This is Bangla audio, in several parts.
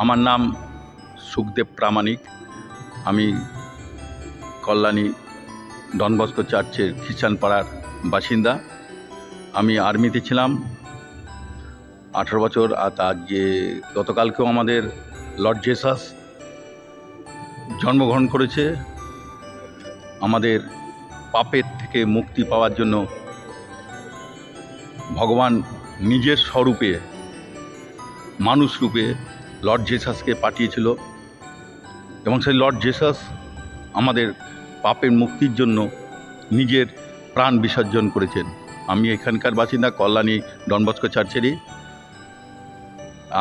আমার নাম সুখদেব প্রামাণিক। আমি কল্যাণী ডন বস্কো চার্চের খ্রিস্টান পাড়ার বাসিন্দা। আমি আর্মিতে ছিলাম 18 বছর। আর আজকে গতকালকেও আমাদের লর্ড জেসাস জন্মগ্রহণ করেছে। আমাদের পাপের থেকে মুক্তি পাওয়ার জন্য ভগবান নিজের স্বরূপে মানুষ রূপে লর্ড জেসাসকে পাঠিয়েছিল এবং সেই লর্ড জেসাস আমাদের পাপের মুক্তির জন্য নিজের প্রাণ বিসর্জন করেছেন। আমি এখানকার বাসিন্দা, কল্যাণী ডন বস্কো চার্চেরই।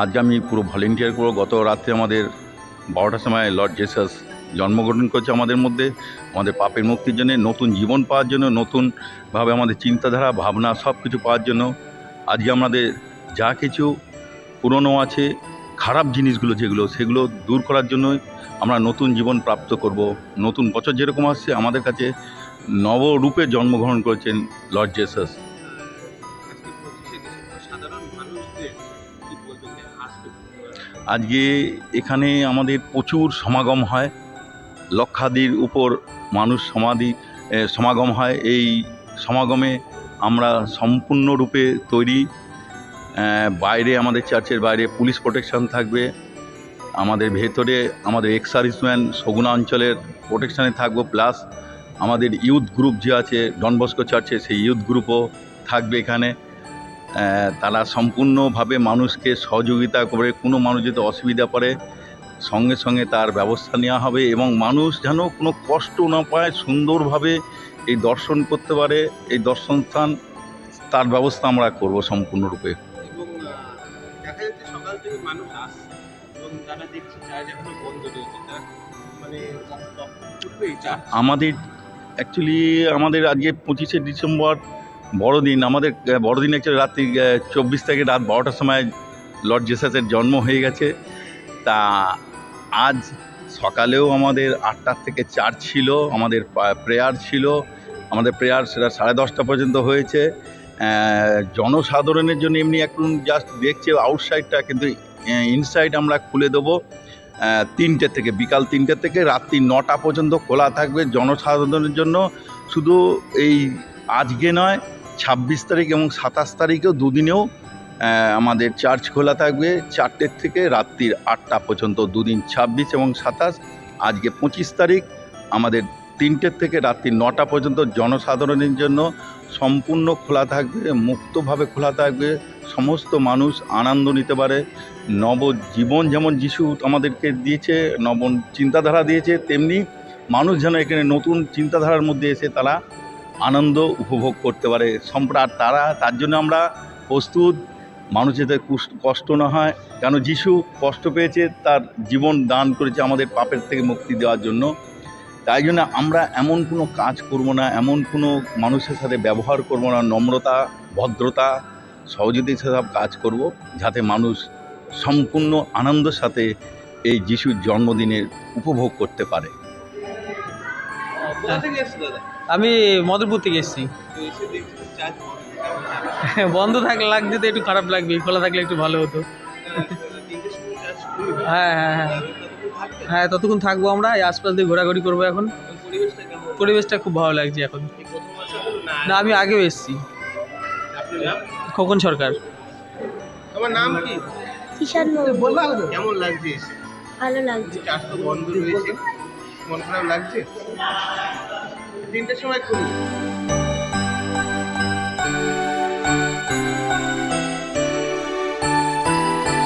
আজ আমি পুরো ভলেন্টিয়ার করব। গত রাত্রে আমাদের 12টার সময় লর্ড জেসাস জন্মগ্রহণ করেছে আমাদের মধ্যে, আমাদের পাপের মুক্তির জন্য, নতুন জীবন পাওয়ার জন্য, নতুনভাবে আমাদের চিন্তাধারা ভাবনা সব কিছু পাওয়ার জন্য। আজকে আমাদের যা কিছু পুরনো আছে, খারাপ জিনিসগুলো যেগুলো, সেগুলো দূর করার জন্যই আমরা নতুন জীবন প্রাপ্ত করব। নতুন বছর যেরকম আসছে, আমাদের কাছে নবরূপে জন্মগ্রহণ করেছেন লর্ড জেসাস। আজকে এখানে আমাদের প্রচুর সমাগম হয়, লক্ষাধিক উপর মানুষ সমাগম হয়। এই সমাগমে আমরা সম্পূর্ণরূপে তৈরি। বাইরে, আমাদের চার্চের বাইরে পুলিশ প্রোটেকশন থাকবে, আমাদের ভেতরে আমাদের এক্স সার্ভিসম্যান সগুনা অঞ্চলের প্রোটেকশানে থাকবো, প্লাস আমাদের ইউথ গ্রুপ যে আছে ডন বস্কো চার্চে, সেই ইউথ গ্রুপও থাকবে এখানে। তারা সম্পূর্ণভাবে মানুষকে সহযোগিতা করে। কোনো মানুষ যদি অসুবিধা পড়ে, সঙ্গে সঙ্গে তার ব্যবস্থা নেওয়া হবে এবং মানুষ যেন কোনো কষ্ট না পায়, সুন্দরভাবে এই দর্শন করতে পারে। এই দর্শন স্থান, তার ব্যবস্থা আমরা করব সম্পূর্ণরূপে। এবং দেখা যাচ্ছে সকাল থেকে মানুষ আসছে এবং তারা দেখছে চার্চ এখনো বন্ধ রয়েছে। তারা মানে আমাদের অ্যাকচুয়ালি আমাদের আজকে 25শে ডিসেম্বর বড়দিন। আমাদের বড়দিন অ্যাকচুয়ালি রাত্রি 24 তারিখে রাত 12টার সময় লর্ড জেসাসের জন্ম হয়ে গেছে। তা আজ সকালেও আমাদের 8টার থেকে চার্চ ছিল, আমাদের প্রেয়ার ছিল। আমাদের প্রেয়ার সেটা 10:30 পর্যন্ত হয়েছে। জনসাধারণের জন্য এমনি এখন জাস্ট দেখছে আউটসাইডটা, কিন্তু ইনসাইড আমরা খুলে দেবো 3টে থেকে, বিকাল 3টে থেকে রাত্রি 9টা পর্যন্ত খোলা থাকবে জনসাধারণের জন্য। শুধু এই আজকে নয়, 26 তারিখ এবং 27 তারিখেও দুদিনেও আমাদের চার্চ খোলা থাকবে 4টে থেকে রাত্রি 8টা পর্যন্ত, দুদিন 26 এবং 27। আজকে 25 তারিখ আমাদের 3টে থেকে রাত্রি 9টা পর্যন্ত জনসাধারণের জন্য সম্পূর্ণ খোলা থাকবে, মুক্তভাবে খোলা থাকবে। সমস্ত মানুষ আনন্দ নিতে পারে। নবজীবন যেমন যিশু আমাদেরকে দিয়েছে, নব চিন্তাধারা দিয়েছে, তেমনি মানুষ যেন এখানে নতুন চিন্তাধারার মধ্যে এসে তারা আনন্দ উপভোগ করতে পারে। আর তার জন্য আমরা প্রস্তুত। মানুষ যাতে কষ্ট না হয়, কেন যিশু কষ্ট পেয়েছে, তার জীবন দান করেছে আমাদের পাপের থেকে মুক্তি দেওয়ার জন্য। তাই জন্য আমরা এমন কোনো কাজ করব না, এমন কোনো মানুষের সাথে ব্যবহার করব না, নম্রতা, ভদ্রতা, সহযোগিতার সাথে কাজ করব, যাতে মানুষ সম্পূর্ণ আনন্দের সাথে এই যিশুর জন্মদিনের উপভোগ করতে পারে। আমি মদরপুর থেকে এসেছি। বন্ধ থাকলে লাগছে তো একটু খারাপ লাগবে, খোলা থাকলে একটু ভালো হতো। হ্যাঁ হ্যাঁ হ্যাঁ হ্যাঁ, ততক্ষণ থাকবো আমরা। এই আশপাশ দিয়ে ঘোরাঘুরি করবো এখন। পরিবেশটা খুব ভালো লাগছে এখন। না, আমি আগেও এসেছি। খোকন সরকার। আমার নাম কি? কেমন লাগছে? ভালো লাগছে। চার্চ তো বন্ধ রয়েছে, মন খারাপ লাগছে? 3টের সময় খুলবে।